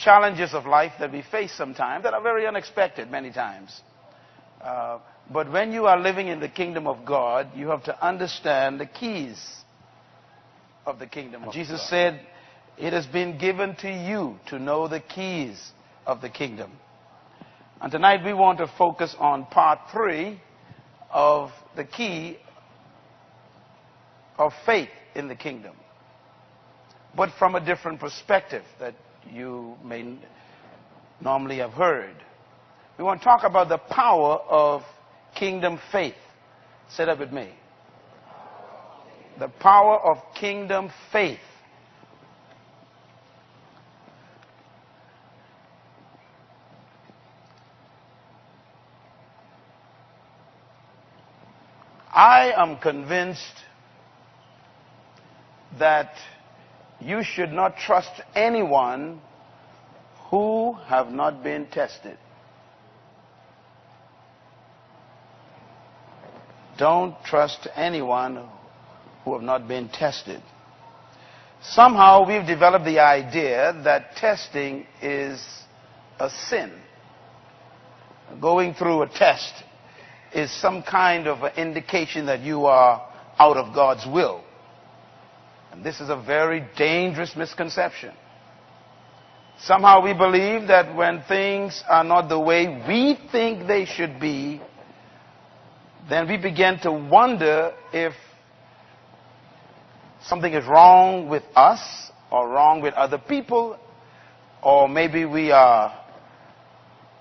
challenges of life that we face sometimes that are very unexpected many times. But when you are living in the kingdom of God, you have to understand the keys of the kingdom of God. Jesus said, it has been given to you to know the keys of the kingdom. And tonight we want to focus on part 3 of the key of faith in the kingdom, but from a different perspective that you may normally have heard. We want to talk about the power of kingdom faith. Say that with me. The power of kingdom faith. I am convinced that you should not trust anyone who have not been tested. Don't trust anyone who have not been tested. Somehow we've developed the idea that testing is a sin. Going through a test is some kind of an indication that you are out of God's will. And this is a very dangerous misconception. Somehow we believe that when things are not the way we think they should be, then we begin to wonder if something is wrong with us or wrong with other people, or maybe we are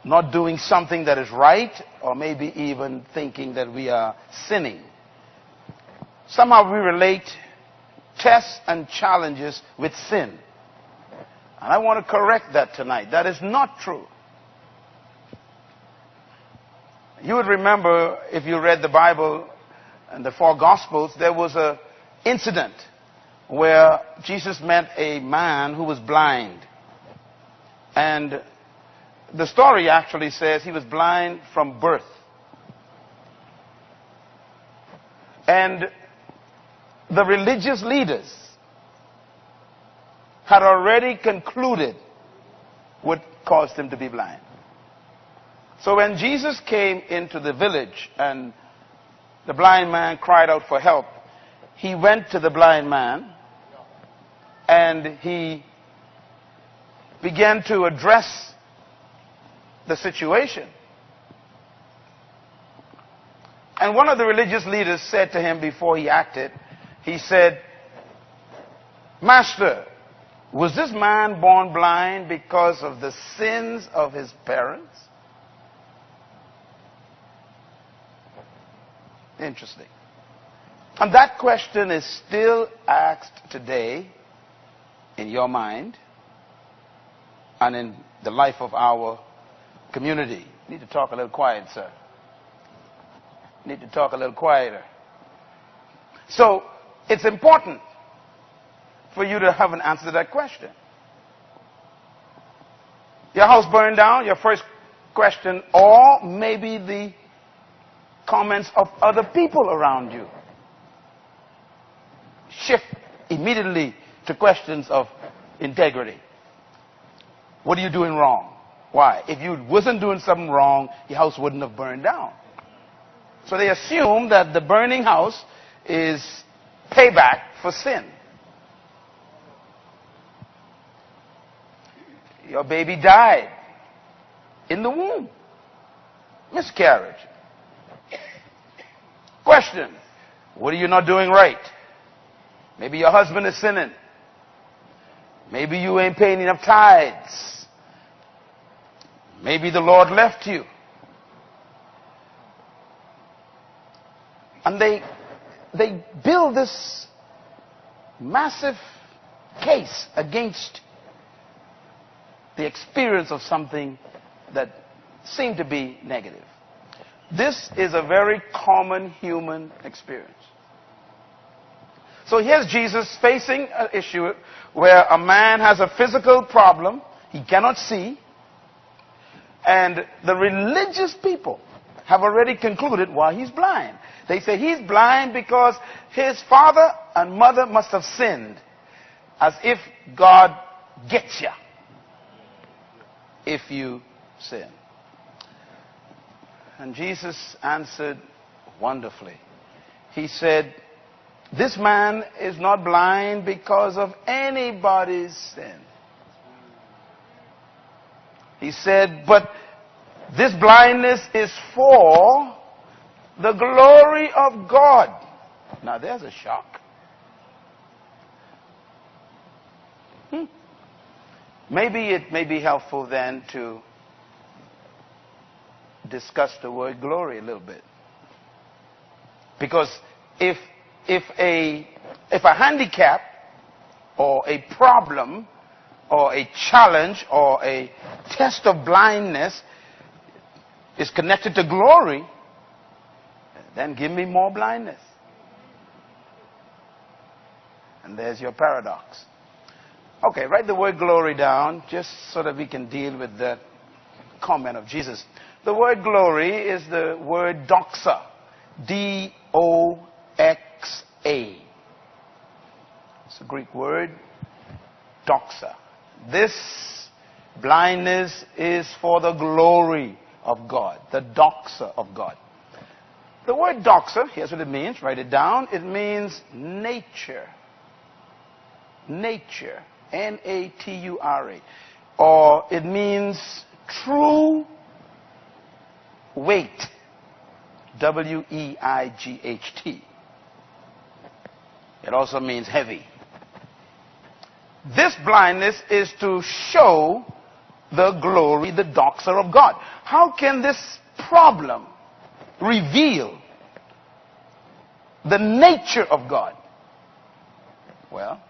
not doing something that is right, or maybe even thinking that we are sinning. Somehow we relate tests and challenges with sin. And I want to correct that tonight. That is not true. You would remember, if you read the Bible and the 4 Gospels, there was an incident where Jesus met a man who was blind. And the story actually says he was blind from birth. And the religious leaders had already concluded what caused him to be blind. So when Jesus came into the village and the blind man cried out for help, he went to the blind man and he began to address the situation. And one of the religious leaders said to him before he acted, he said, "Master, was this man born blind because of the sins of his parents?" Interesting. And that question is still asked today in your mind and in the life of our community. You need to talk a little quiet, sir. You need to talk a little quieter. So, it's important for you to have an answer to that question. Your house burned down, your first question, or maybe the comments of other people around you. Shift immediately to questions of integrity. What are you doing wrong? Why? If you wasn't doing something wrong, your house wouldn't have burned down. So they assume that the burning house is payback for sin. Your baby died in the womb. Miscarriage. Question: what are you not doing right? Maybe your husband is sinning. Maybe you ain't paying enough tithes. Maybe the Lord left you. And they build this massive case against the experience of something that seemed to be negative. This is a very common human experience. So here's Jesus facing an issue where a man has a physical problem he cannot see, and the religious people have already concluded why he's blind. They say he's blind because his father and mother must have sinned, as if God gets you. if you sin? And Jesus answered wonderfully. He said, this man is not blind because of anybody's sin. He said, but this blindness is for the glory of God. Now there's a shock. Maybe it may be helpful then to discuss the word glory a little bit. Because if a handicap or a problem or a challenge or a test of blindness is connected to glory, then give me more blindness. And there's your paradox. Okay, write the word glory down just so that we can deal with that comment of Jesus. The word glory is the word doxa. D-O-X-A. It's a Greek word, doxa. This blindness is for the glory of God, the doxa of God. The word doxa, here's what it means, write it down. It means nature. Nature. N-A-T-U-R-A. Or it means true weight. W-E-I-G-H-T. It also means heavy. This blindness is to show the glory, the doxa of God. How can this problem reveal the nature of God? Well,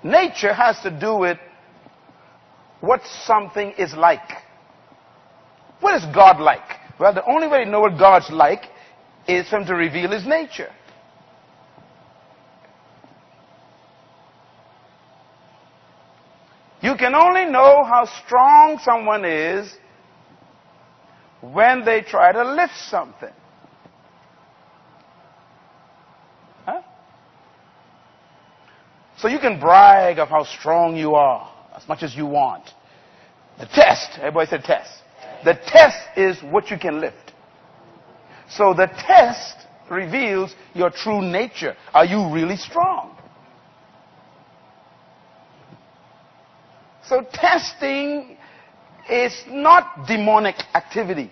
nature has to do with what something is like. What is God like? Well, the only way to know what God's like is for him to reveal his nature. You can only know how strong someone is when they try to lift something. Huh? So you can brag of how strong you are as much as you want. The test, everybody said test. The test is what you can lift. So the test reveals your true nature. Are you really strong? So testing is not demonic activity.